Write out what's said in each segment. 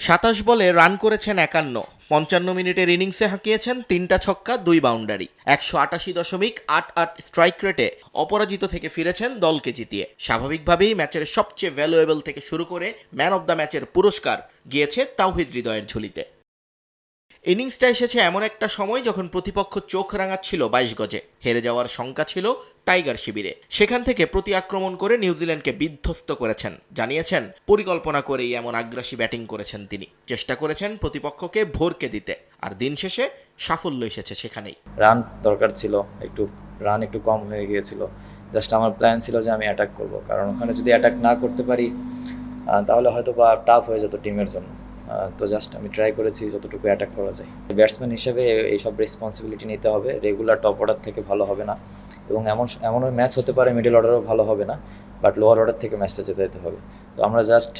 ২৭ বলে রান করেছেন ৫১। ৫৫ মিনিটের ইনিংসে হাঁকিয়েছেন ৩টা ছক্কা ২ বাউন্ডারি। ১৮৮.৮৮ স্ট্রাইক রেটে অপরাজিত থেকে ফিরেছেন দলকে জিতিয়ে। স্বাভাবিকভাবেই ম্যাচের সবচেয়ে ভ্যালুয়েবল থেকে শুরু করে ম্যান অব দ্য ম্যাচের পুরস্কার গিয়েছে তাওহিদ হৃদয়ের ঝুলিতে। ইনিংসটা এসেছে এমন একটা সময় যখন প্রতিপক্ষ চোখ রাঙাচ্ছিল ২২ গজে। হেরে যাওয়ার শঙ্কা ছিল টাইগার শিবিরে। সেখান থেকে প্রতি আক্রমণ করে নিউজিল্যান্ডকে বিধ্বস্ত করেছেন। জানিয়েছেন পরিকল্পনা করেই এমন আগ্রাসী ব্যাটিং করেছেন তিনি। চেষ্টা করেছেন প্রতিপক্ষকে ভরকে দিতে, আর দিন শেষে সাফল্য এসেছে সেখানেই। রান দরকার ছিল, রান একটু কম হয়ে গিয়েছিল। জাস্ট আমার প্ল্যান ছিল যে আমি অ্যাটাক করব, কারণ ওখানে যদি অ্যাটাক না করতে পারি তাহলে হয়তো বা টাফ হয়ে যেত টিমের জন্য। তো জাস্ট আমি ট্রাই করেছি যতটুকু অ্যাটাক করা যায়। ব্যাটসম্যান হিসেবে এইসব রেসপন্সিবিলিটি নিতে হবে। রেগুলার টপ অর্ডার থেকে ভালো হবে না, এবং এমনও ম্যাচ হতে পারে মিডল অর্ডারও ভালো হবে না, বাট লোয়ার অর্ডার থেকে ম্যাচটা যেতে যেতে হবে। তো আমরা জাস্ট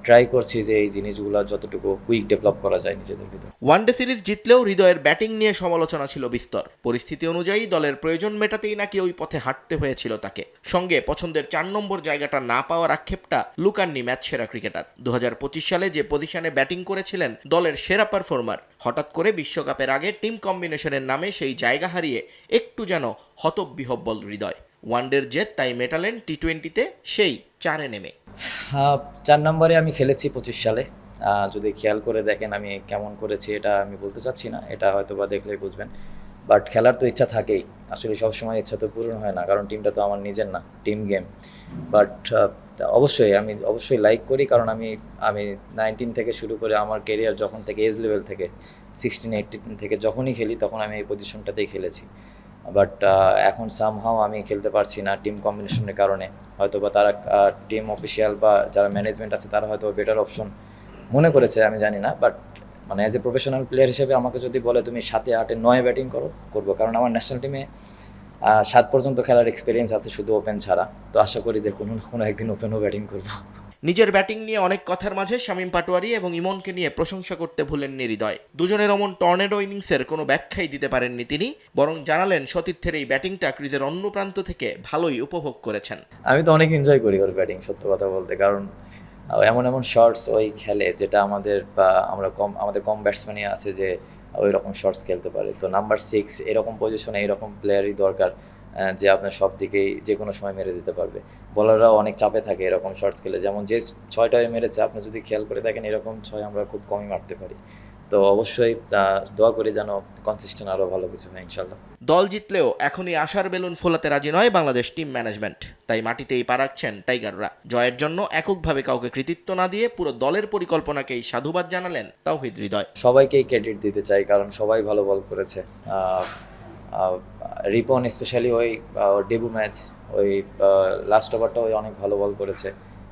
ট্রাই করছি যে এই জিনিসগুলো যতটুকু কুইক ডেভেলপ করা যায় নিজেদের ভিতরে। ওয়ানডে সিরিজ জিতলেও হৃদয়ের ব্যাটিং নিয়ে সমালোচনা ছিল বিস্তর। পরিস্থিতি অনুযায়ী দলের প্রয়োজন মেটাতেই নাকি ওই পথে হাঁটতে হয়েছিল তাকে। সঙ্গে পছন্দের ৪ নম্বর জায়গাটা না পাওয়ার আক্ষেপটা লুকাননি ম্যাচ সেরা ক্রিকেটার। ২০২৫ সালে যে পজিশনে ব্যাটিং করেছিলেন দলের সেরা পারফর্মার, হঠাৎ করে বিশ্বকাপের আগে টিম কম্বিনেশনের নামে সেই জায়গা হারিয়ে একটু যেন হতবিহব্বল হৃদয়। ওয়ানডের জেদ তাই মেটালেন টি-20-তে সেই ৪-এ নেমে। ৪ নম্বরে আমি খেলেছি ২৫ সালে। যদি খেয়াল করে দেখেন আমি কেমন করেছি এটা আমি বলতে চাচ্ছি না, এটা হয়তো বা দেখলেই বুঝবেন। বাট খেলার তো ইচ্ছা থাকেই, আসলে সবসময় ইচ্ছা তো পূরণ হয় না, কারণ টিমটা তো আমার নিজের না, টিম গেম। বাট আমি অবশ্যই লাইক করি, কারণ আমি আমি 19 থেকে শুরু করে আমার কেরিয়ার যখন থেকে এজ লেভেল থেকে 16-18 থেকে যখনই খেলি তখন আমি এই পজিশনটাতেই খেলেছি। বাট এখন সামহাও আমি খেলতে পারছি না টিম কম্বিনেশনের কারণে। হয়তো বা তারা টিম অফিসিয়াল বা যারা ম্যানেজমেন্ট আছে তারা হয়তো বেটার অপশন মনে করেছে, আমি জানি না। বাট মানে অ্যাজ এ প্রফেশনাল প্লেয়ার হিসেবে আমাকে যদি বলে তুমি 7-এ 8-এ 9-এ ব্যাটিং করবো, কারণ আমার ন্যাশনাল টিমে 7 পর্যন্ত খেলার এক্সপিরিয়েন্স আছে শুধু ওপেন ছাড়া। তো আশা করি যে কোনো না কোনো একদিন ওপেনও ব্যাটিং করবো। নিজের ব্যাটিং নিয়ে অনেক কথার মাঝে শামীম পাটোয়ারি এবং ইমনকে নিয়ে প্রশংসা করতে ভুলেননি হৃদয়। দুজনের অমন টর্নেডো ইনিংসের কোনো ব্যাখ্যাই দিতে পারেননি তিনি, বরং জানালেন সতীর্থের এই ব্যাটিংটা ক্রিজের অন্য প্রান্ত থেকে ভালোই উপভোগ করেছেন। আমি তো অনেক এনজয় করি ওর ব্যাটিং, সত্য কথা বলতে, কারণ এমন এমন শটস ওই খেলে যেটা আমাদের কম ব্যাটসম্যানই আছে যে ওই রকম শটস খেলতে পারে। তো নাম্বার 6 এরকম পজিশনে এরকম প্লেয়ারই দরকার, যে আপনার সব দিকেই যে কোনো সময় মেরে দিতে পারবে। বলাররাও অনেক চাপে থাকে এরকম শটস খেলে, যেমন যে 6টায় মেরেছে আপনি যদি খেয়াল করে দেখেন এরকম 6 আমরা খুব কমই মারতে পারি। তো অবশ্যই দোয়া করি যেন কনসিস্টেন্ট আরও ভালো কিছু হয় ইনশাল্লাহ। দল জিতলেও এখনই আশার বেলুন ফোলাতে রাজি নয় বাংলাদেশ টিম ম্যানেজমেন্ট। তাই মাটিতেই পা রাখছেন টাইগাররা। জয়ের জন্য এককভাবে কাউকে কৃতিত্ব না দিয়ে পুরো দলের পরিকল্পনাকেই সাধুবাদ জানালেন তাওহিদ হৃদয়। সবাইকেই ক্রেডিট দিতে চাই, কারণ সবাই ভালো বল করেছে। রিপন স্পেশালি ওই ডেবু ম্যাচ, ওই লাস্ট ওভারটা ওই অনেক ভালো বল করেছে,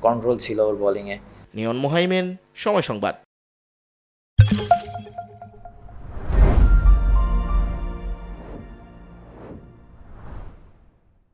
কন্ট্রোল ছিল ওর বোলিংয়ে। নিয়ন মোহাইমেন, সময় সংবাদ।